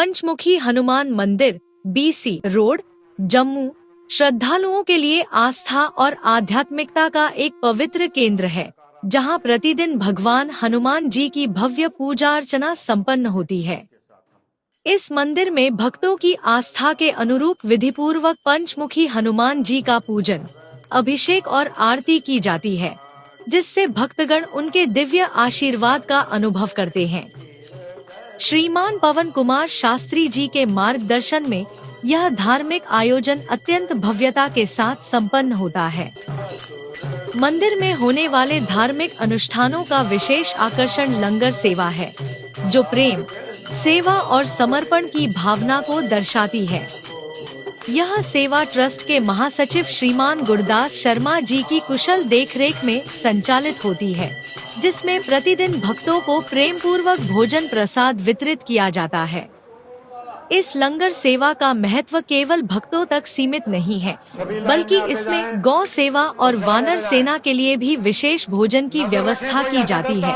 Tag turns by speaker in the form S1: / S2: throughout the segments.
S1: पंचमुखी हनुमान मंदिर, BC road, Jammu, श्रद्धालुओं के लिए आस्था और आध्यात्मिकता का एक पवित्र केंद्र है, जहां प्रतिदिन भगवान हनुमान जी की भव्य पूजा अर्चना संपन्न होती है। इस मंदिर में भक्तों की आस्था के अनुरूप विधिपूर्वक पंचमुखी हनुमान जी का पूजन, अभिषेक और आरती की जाती है, जिससे भक्तगण उनके दिव्य आशीर्वाद का अनुभव करते हैं। श्रीमान पवन कुमार शास्त्री जी के मार्गदर्शन में यह धार्मिक आयोजन अत्यंत भव्यता के साथ संपन्न होता है। मंदिर में होने वाले धार्मिक अनुष्ठानों का विशेष आकर्षण लंगर सेवा है, जो प्रेम, सेवा और समर्पण की भावना को दर्शाती है। यह सेवा ट्रस्ट के महासचिव श्रीमान गुरदास शर्मा जी की कुशल देखरेख में संचालित होती है, जिसमें प्रतिदिन भक्तों को प्रेम पूर्वक भोजन प्रसाद वितरित किया जाता है। इस लंगर सेवा का महत्व केवल भक्तों तक सीमित नहीं है, बल्कि इसमें गौ सेवा और वानर सेना के लिए भी विशेष भोजन की व्यवस्था की जाती है,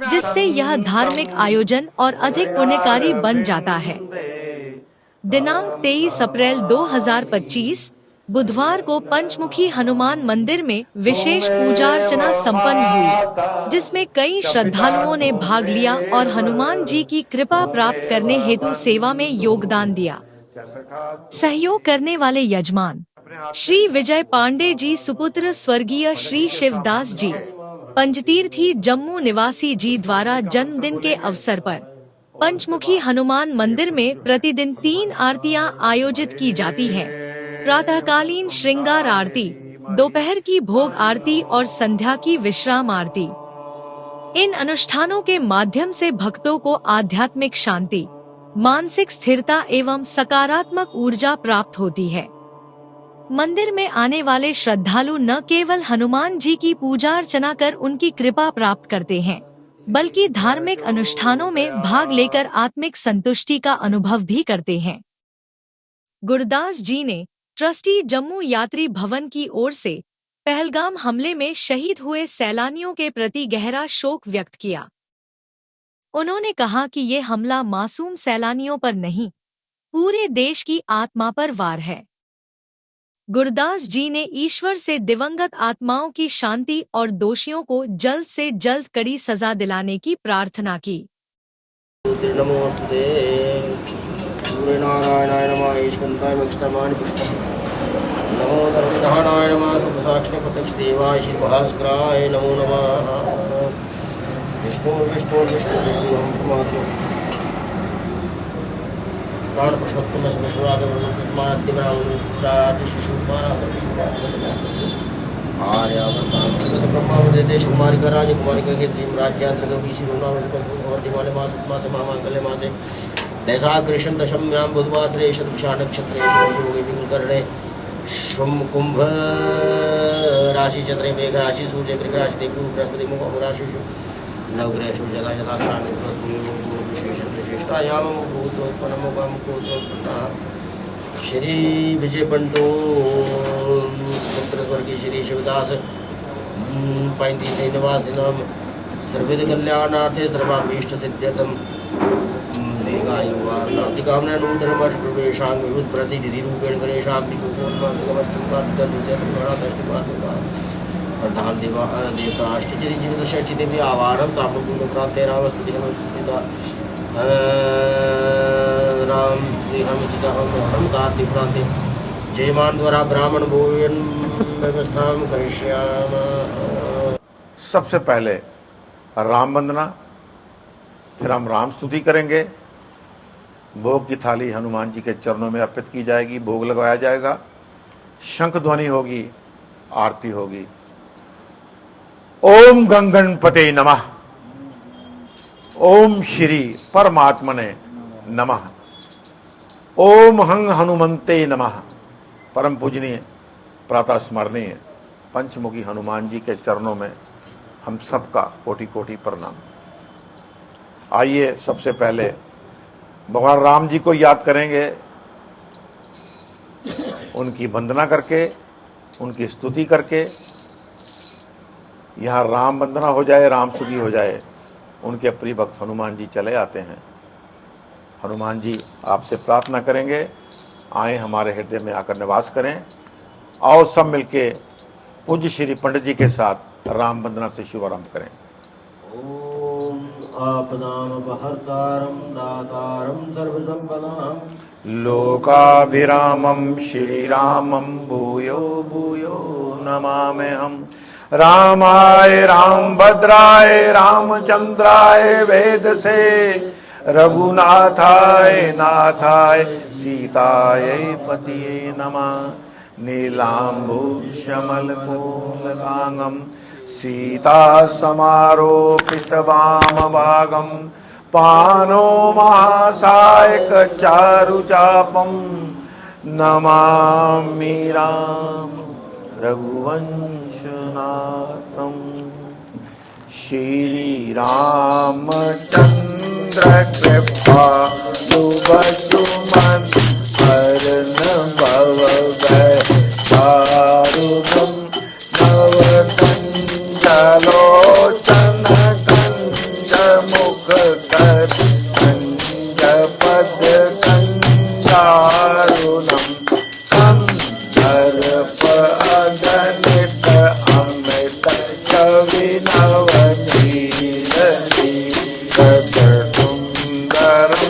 S1: जिससे यह धार्मिक आयोजन और अधिक पुण्यकारी बन जाता है। दिनांक 23 अप्रैल 2025 बुधवार को पंचमुखी हनुमान मंदिर में विशेष पूजा अर्चना संपन्न हुई, जिसमें कई श्रद्धालुओं ने भाग लिया और हनुमान जी की कृपा प्राप्त करने हेतु सेवा में योगदान दिया। सहयोग करने वाले यजमान श्री विजय पांडे जी सुपुत्र स्वर्गीय श्री शिवदास जी, पंचतीर्थी जम्मू निवासी जी द्वारा जन्मदिन के अवसर पर पंचमुखी हनुमान मंदिर में प्रतिदिन 3 आरतियां आयोजित की जाती हैं। प्रातःकालीन श्रृंगार आरती, दोपहर की भोग आरती और संध्या की विश्राम आरती। इन अनुष्ठानों के माध्यम से भक्तों को आध्यात्मिक शांति, मानसिक स्थिरता एवं सकारात्मक ऊर्जा प्राप्त होती है। मंदिर में आने वाले श्रद्धालु न केवल हनुमान जी की पूजा अर्चना कर उनकी कृपा प्राप्त करते हैं, बल्कि धार्मिक अनुष्ठानों में भाग लेकर आत्मिक संतुष्टि का अनुभव भी करते हैं। गुरदास जी ने ट्रस्टी जम्मू यात्री भवन की ओर से पहलगाम हमले में शहीद हुए सैलानियों के प्रति गहरा शोक व्यक्त किया। उन्होंने कहा कि ये हमला मासूम सैलानियों पर नहीं, पूरे देश की आत्मा पर वार है। गुरदास जी ने ईश्वर से दिवंगत आत्माओं की शांति और दोषियों को जल्द से जल्द कड़ी सजा दिलाने की प्रार्थना की।
S2: सूर्यनारायणाय नमः ईश्वराय मक्षतमानि पुष्पम् नमो दर्शनाय नमः सुखसाक्षिणे प्रत्यक्ष देवाय श्री भास्कराय नमो नमः विष्णु प्राण पुरुषोत्तम विश्वागम ब्रह्मा देश कुमारी का राज कुमारी का राज्यांतर्गत महामांगल्य मासे दैसा कृष्ण दशम्यां बुधवासरे शतभिषा नक्षत्रेषु योगे विकर्णे श्वम कुंभ राशि चंद्रे मेघ राशि सूर्य कृक राशि देव बृहस्पति मुख राशिषु नवग्रहेषु जला यथा स्थाने विशेषतायां भूतोत्पन्नः श्री विजय पंतो समुद्र स्वर्गीय श्री शिवदास पैंती निवासिनां सर्वविध कल्याणार्थे सर्वाभीष्ट सिद्ध्यर्थं कामना नूतन प्रवेशांग विभुत प्रतिनिधि रूपेण प्रधान देवता अष्टचरी जीवित षष्ठी देवी आवारम तापपूर्णता तेरावस्तु राम हम कार्तिक्रांति जयमान द्वारा ब्राह्मण भोजन व्यवस्था करिष्याम।
S3: सबसे पहले राम वंदना, फिर हम राम स्तुति करेंगे। भोग की थाली हनुमान जी के चरणों में अर्पित की जाएगी, भोग लगाया जाएगा, शंख ध्वनि होगी, आरती होगी। ओम गंगणपते नमः, ओम श्री परमात्मने नमः, ओम हंग हनुमंते नमः। परम पूजनीय प्रातः स्मरणीय पंचमुखी हनुमान जी के चरणों में हम सबका कोटि कोटि प्रणाम। आइए सबसे पहले भगवान राम जी को याद करेंगे, उनकी वंदना करके, उनकी स्तुति करके। यहाँ राम वंदना हो जाए, राम स्तुति हो जाए, उनके प्रिय भक्त हनुमान जी चले आते हैं। हनुमान जी आपसे प्रार्थना करेंगे, आए हमारे हृदय में आकर निवास करें। आओ सब मिलके पूज्य श्री पंडित जी के साथ राम वंदना से शुभारंभ करें।
S2: ओम आपदामपहर्तारं दातारं सर्वसंपदां
S3: लोकाभिरामं श्रीरामं भूयो भूयो नमाम्यहम्। रामाय रामभद्राय रामचंद्राय वेदसे रघुनाथाय नाथाय सीताय पतिये नमः। नीलाम्बुशमलकोमलांगं सीता समारोपितवामभागं पानो महासायक चारुचापं नमामि राम रघुवंशनाथं। श्री रामचंद्र कृपालु बसुमन हरन भव भय दारुणं नवकंचलोचन कंज मुख कर कंज पद कंजारुणं कंदर्प अगणित अमृत कवि नवनीरनीरदुन्दरं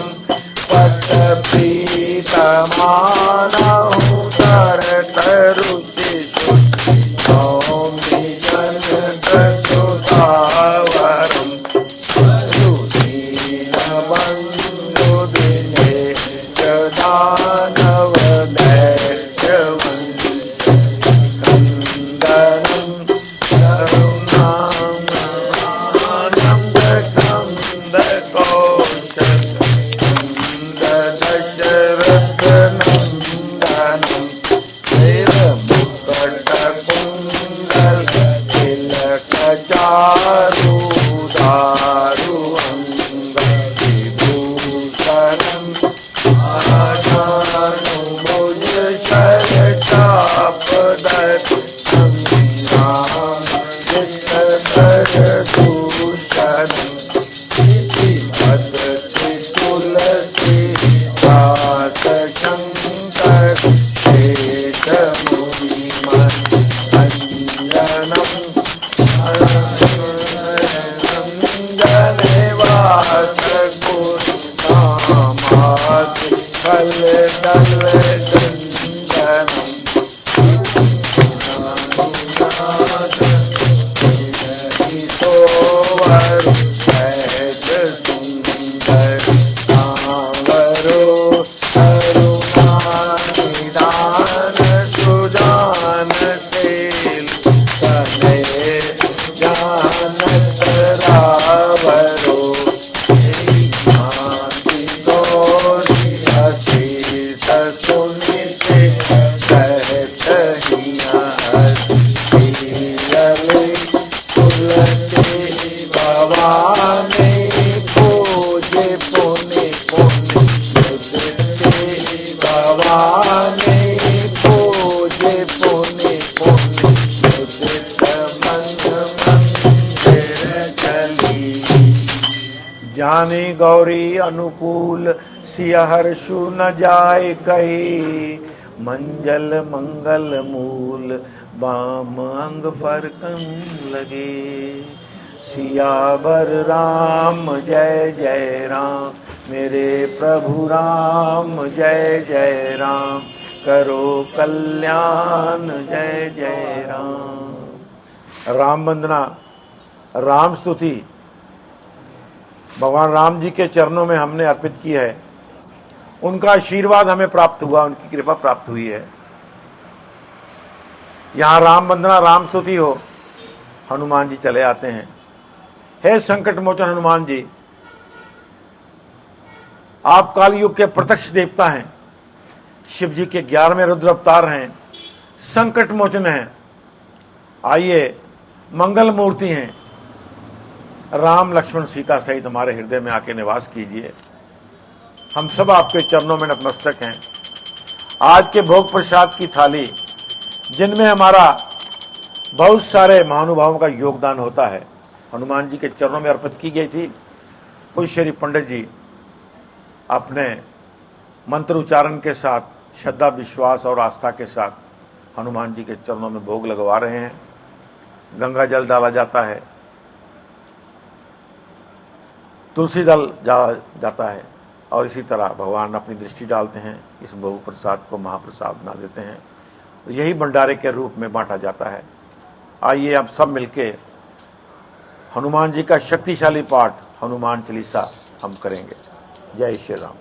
S3: पट्टपीठमानहु तरतरुचिषु नौमि जनकसुधावरं ज्ञानी गौरी अनुकूल सिया हर्षु न जाय कही। मंजल मंगल मूल बाम अंग फरकन लगे। सियावर राम जय जय राम, मेरे प्रभु राम जय जय राम, करो कल्याण जय जय राम। राम वंदना, राम स्तुति भगवान राम जी के चरणों में हमने अर्पित की है। उनका आशीर्वाद हमें प्राप्त हुआ, उनकी कृपा प्राप्त हुई है। यहाँ राम वंदना राम स्तुति हो, हनुमान जी चले आते हैं। हे संकट मोचन हनुमान जी, आप कालयुग के प्रत्यक्ष देवता हैं, शिव जी के 11वें रुद्र अवतार हैं, संकट मोचन हैं। आइए, मंगल मूर्ति हैं, राम लक्ष्मण सीता सहित हमारे हृदय में आके निवास कीजिए। हम सब आपके चरणों में नतमस्तक हैं। आज के भोग प्रसाद की थाली, जिनमें हमारा बहुत सारे महानुभावों का योगदान होता है, हनुमान जी के चरणों में अर्पित की गई थी। पूज्य श्री पंडित जी अपने मंत्र उच्चारण के साथ श्रद्धा, विश्वास और आस्था के साथ हनुमान जी के चरणों में भोग लगवा रहे हैं। गंगा जल डाला जाता है, तुलसी दल डाला जाता है और इसी तरह भगवान अपनी दृष्टि डालते हैं। इस बहु प्रसाद को महाप्रसाद बना देते हैं। यही भंडारे के रूप में बांटा जाता है। आइए अब सब मिलके हनुमान जी का शक्तिशाली पाठ हनुमान चालीसा हम करेंगे। जय श्री राम।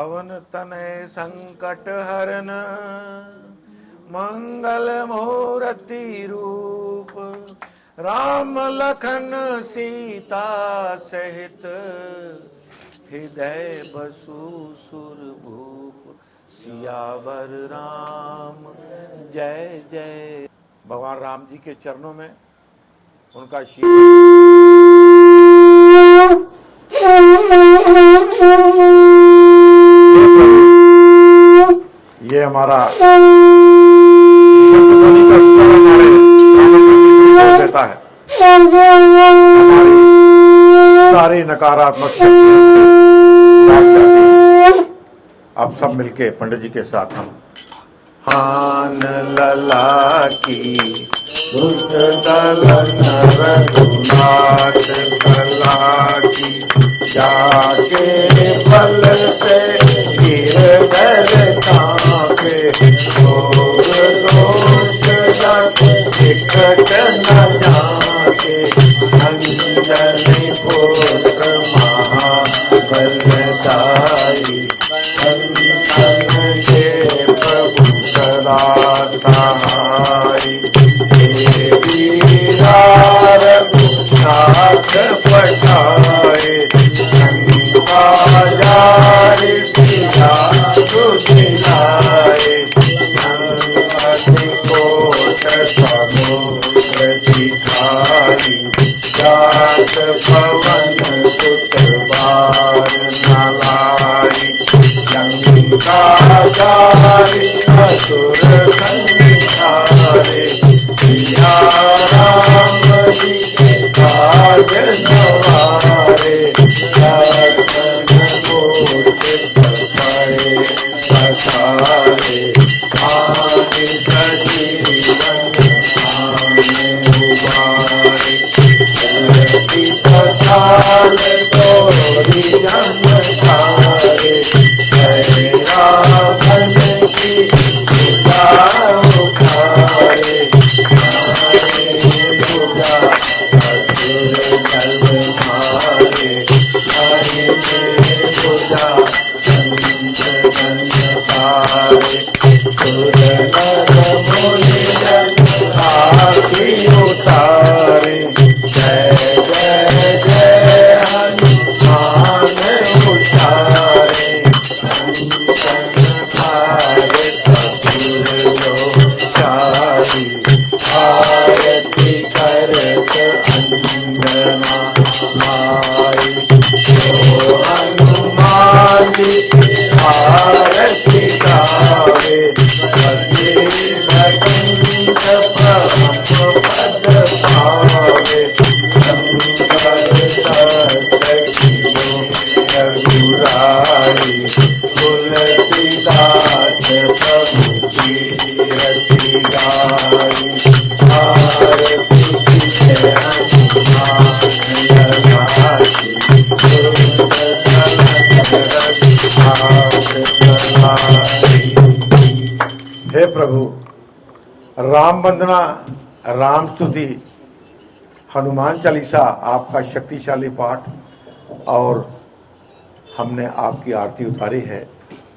S3: पवन तनय संकट हरन मंगल मूर्ति रूप राम लखन सीता सहित हृदय बसु सुरभूप सियावर राम जय जय। भगवान राम जी के चरणों में उनका ये हमारा शब्दध्वनि का स्वर हमारे देता है, हमारी सारी नकारात्मक शक्तियों से भाग जाती है। आप सब मिलके पंडित जी के साथ हम हान लला की दुष्ट दलन रघुनाथ कला की जाके फल से गिर गल कांपे रोग दोष निकट न जाके अंजलि पुत्र महाबलशाली प्रभु सदा सहाय रघुनाथ पठाए शंका जारी सीता सुधिराए संगति कोट समुद्र दिखाई राज पवन सुत बार नलाई गंगाधारी असुर संहारे सिया राम जी के काज सवारे लखन कोट सखाए सखारे आदि सजीवन आने उबारे तुलसी पताल तोरी जन सारे जय रावण की सीता उखारे दुर्गा असुर नर मारे पूजा संतन हारे सुर नर मुनिजन आरती उतारे जय जय जय हनुमान उचारे आरती करत अंजना माई तो हनुमान जी की आरती गावे सजे लगन प्रभु पद पावे रघुराई तुलसीदास प्रभु की रति गाई आरती हे प्रभु, राम वंदना, राम स्तुति, हनुमान चालीसा आपका शक्तिशाली पाठ और हमने आपकी आरती उतारी है।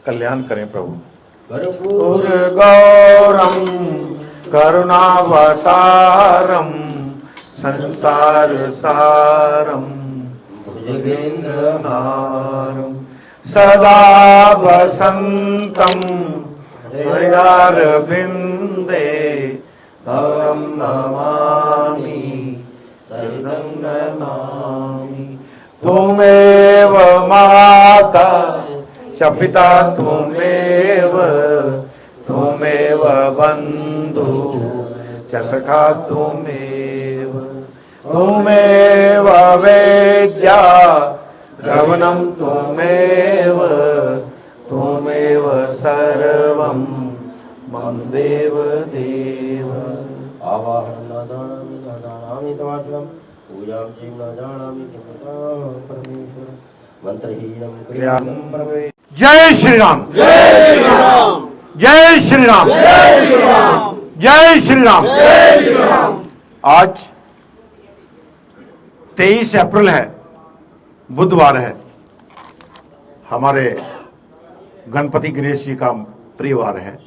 S3: कल्याण करें प्रभु। कर्पूर गौरम करुणावतारम संसार सारम भुजगेन्द्रहारम सदा वसंतम हृदयारविंदे तम नमामि सहितं नमामि। त्वमेव माता च पिता त्वमेव बन्धु च सखा त्वमेव वेद्या द्रवणं त्वमेव सर्वं मम देव आवाहनं न जानामि तवाचलं पूजां च न जानामि परमेश्वर मंत्रहीनं क्रियानं प्रवे। जय श्री राम, जय श्री राम, जय श्री राम, जय श्री राम, जय श्री राम, जय श्री राम। आज 23 अप्रैल है, बुधवार है। हमारे गणपति गणेश जी का प्रिय वार है,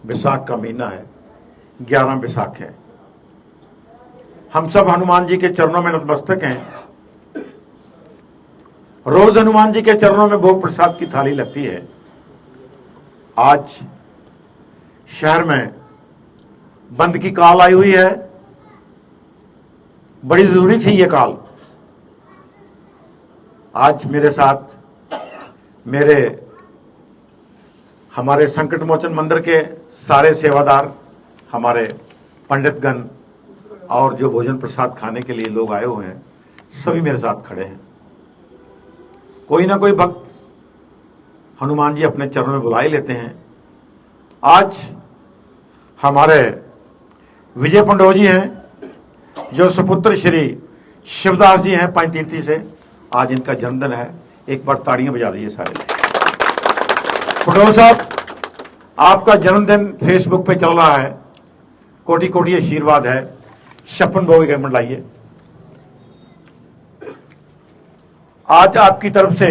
S3: विशाख का महीना है, 11 विशाख है। हम सब हनुमान जी के चरणों में नतमस्तक हैं। रोज हनुमान जी के चरणों में भोग प्रसाद की थाली लगती है। आज शहर में बंद की कॉल आई हुई है, बड़ी जरूरी थी ये कॉल। आज मेरे साथ हमारे संकट मोचन मंदिर के सारे सेवादार, हमारे पंडितगण और जो भोजन प्रसाद खाने के लिए लोग आए हुए हैं, सभी मेरे साथ खड़े हैं। कोई ना कोई भक्त हनुमान जी अपने चरणों में बुला ही लेते हैं। आज हमारे विजय पंडो जी हैं, जो सुपुत्र श्री शिवदास जी हैं पंचतीर्थी से, आज इनका जन्मदिन है। एक बार ताड़ियां बजा दीजिए सारे। पंडो साहब, आपका जन्मदिन फेसबुक पे चल रहा है, कोटि कोटि आशीर्वाद है। 56 भोग के मंडलाइए। आज आपकी तरफ से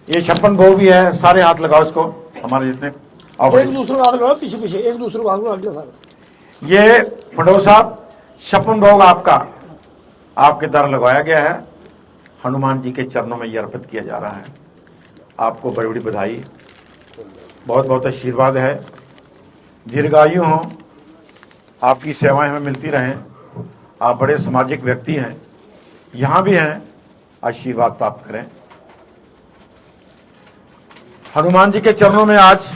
S3: ये 56 भोग भी है। सारे हाथ लगाओ इसको, हमारे जितने
S4: एक दूसरे को हाथ लगाओ, पीछे पीछे एक दूसरे को हाथ लगाओ सारे।
S3: ये पंडो साहब 56 भोग आपके द्वारा लगवाया गया है। हनुमान जी के चरणों में ये अर्पित किया जा रहा है। आपको बड़ी बड़ी बधाई, बहुत बहुत आशीर्वाद है। दीर्घायु हों, आपकी सेवाएं हमें मिलती रहें। आप बड़े सामाजिक व्यक्ति हैं, यहाँ भी हैं, आशीर्वाद प्राप्त करें। हनुमान जी के चरणों में आज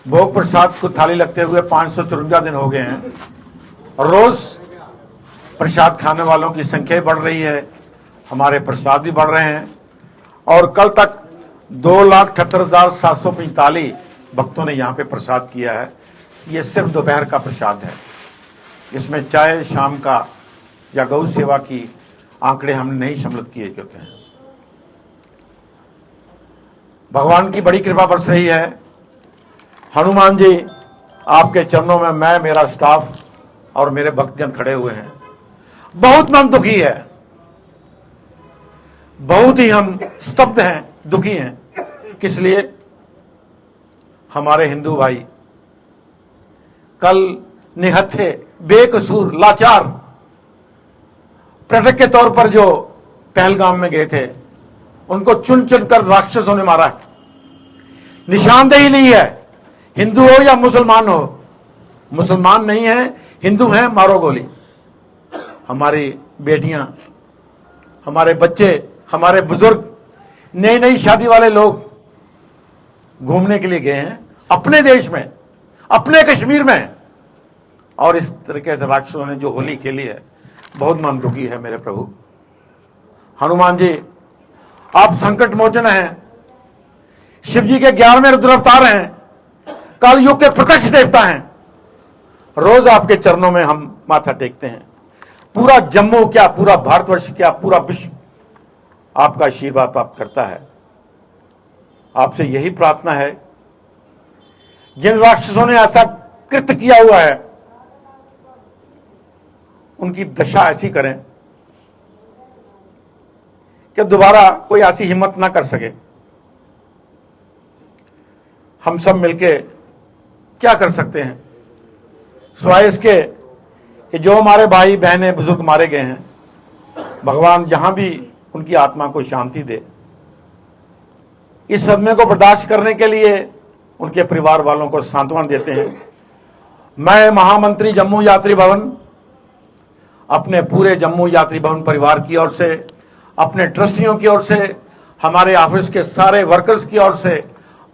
S3: भोग प्रसाद को थाली लगते हुए 554 दिन हो गए हैं। रोज प्रसाद खाने वालों की संख्या बढ़ रही है, हमारे प्रसाद भी बढ़ रहे हैं। और कल तक 2,78,745 भक्तों ने यहाँ पे प्रसाद किया है। ये सिर्फ दोपहर का प्रसाद है, इसमें चाय शाम का या गौ सेवा की आंकड़े हमने नहीं सम्मिलित किए होते हैं। भगवान की बड़ी कृपा बरस रही है। हनुमान जी आपके चरणों में मैं, मेरा स्टाफ और मेरे भक्तजन खड़े हुए हैं। बहुत मन दुखी है, बहुत ही हम स्तब्ध हैं, दुखी हैं। किस लिए? हमारे हिंदू भाई कल निहत्थे, बेकसूर, लाचार पर्यटक के तौर पर जो पहलगाम में गए थे, उनको चुन चुन कर राक्षसों ने मारा। निशानदेही ली है, हिंदू हो या मुसलमान हो। मुसलमान नहीं है, हिंदू हैं, मारो गोली। हमारी बेटियां, हमारे बच्चे, हमारे बुजुर्ग, नई नई शादी वाले लोग घूमने के लिए गए हैं अपने देश में, अपने कश्मीर में, और इस तरीके से राक्षसों ने जो होली खेली है, बहुत मन दुखी है मेरे प्रभु। हनुमान जी आप संकट मोचन हैं, शिव जी के 11वें रुद्र अवतार हैं, काल युग के प्रत्यक्ष देवता हैं। रोज आपके चरणों में हम माथा टेकते हैं। पूरा जम्मू क्या, पूरा भारतवर्ष क्या, पूरा विश्व आपका आशीर्वाद प्राप्त करता है। आपसे यही प्रार्थना है, जिन राक्षसों ने ऐसा कृत्य किया हुआ है, उनकी दशा ऐसी करें कि दोबारा कोई ऐसी हिम्मत ना कर सके। हम सब मिलके क्या कर सकते हैं सिवाय इसके कि जो हमारे भाई बहनें बुजुर्ग मारे गए हैं, भगवान जहां भी उनकी आत्मा को शांति दे। इस सदमे को बर्दाश्त करने के लिए उनके परिवार वालों को सांत्वना देते हैं। मैं महामंत्री जम्मू यात्री भवन, अपने पूरे जम्मू यात्री भवन परिवार की ओर से, अपने ट्रस्टियों की ओर से, हमारे ऑफिस के सारे वर्कर्स की ओर से,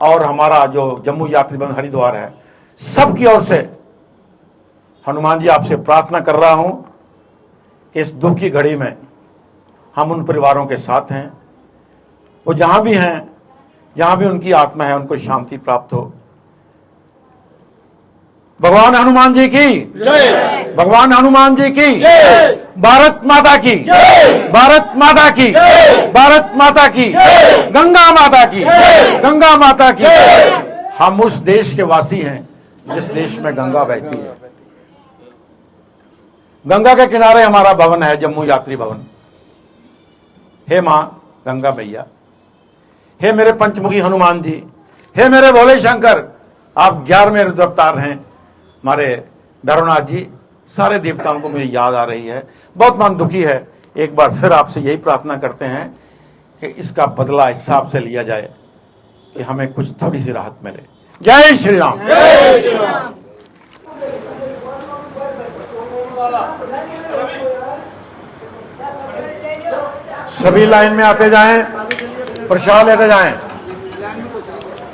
S3: और हमारा जो जम्मू यात्री भवन हरिद्वार है, सब की ओर से हनुमान जी आपसे प्रार्थना कर रहा हूं कि इस दुख की घड़ी में हम उन परिवारों के साथ हैं। वो जहां भी हैं, जहां भी उनकी आत्मा है, उनको शांति प्राप्त हो। भगवान हनुमान जी की जय, भगवान हनुमान जी की जय, भारत माता की जय, भारत माता की जय, भारत माता की जय, गंगा माता की जय, गंगा माता की जय। हम उस देश के वासी हैं जिस देश में गंगा बहती है। गंगा के किनारे हमारा भवन है, जम्मू यात्री भवन। हे मां गंगा मैया, हे मेरे पंचमुखी हनुमान जी, हे मेरे भोले शंकर, आप 11वें रुद्र अवतार हैं हमारे भैरवनाथ जी। सारे देवताओं को मुझे याद आ रही है, बहुत मन दुखी है। एक बार फिर आपसे यही प्रार्थना करते हैं कि इसका बदला हिसाब से लिया जाए कि हमें कुछ थोड़ी सी राहत मिले। जय श्री राम। सभी लाइन में आते जाएं, प्रसाद लेते जाएं।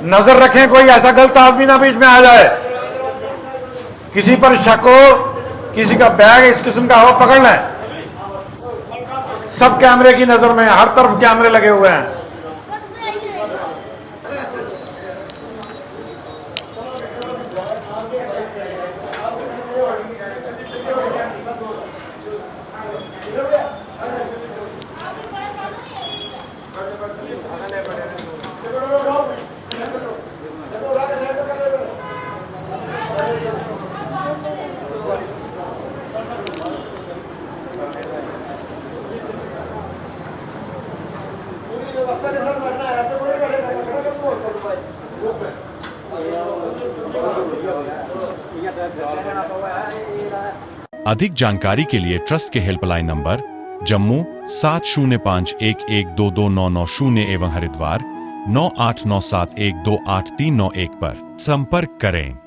S3: नजर रखें कोई ऐसा गलत आदमी ना बीच में आ जाए। किसी पर शक हो, किसी का बैग इस किस्म का हो, पकड़ लें। सब कैमरे की नजर में, हर तरफ कैमरे लगे हुए हैं।
S5: अधिक जानकारी के लिए ट्रस्ट के हेल्पलाइन नंबर जम्मू 705111229990 एवं हरिद्वार 9897128391 पर संपर्क करें।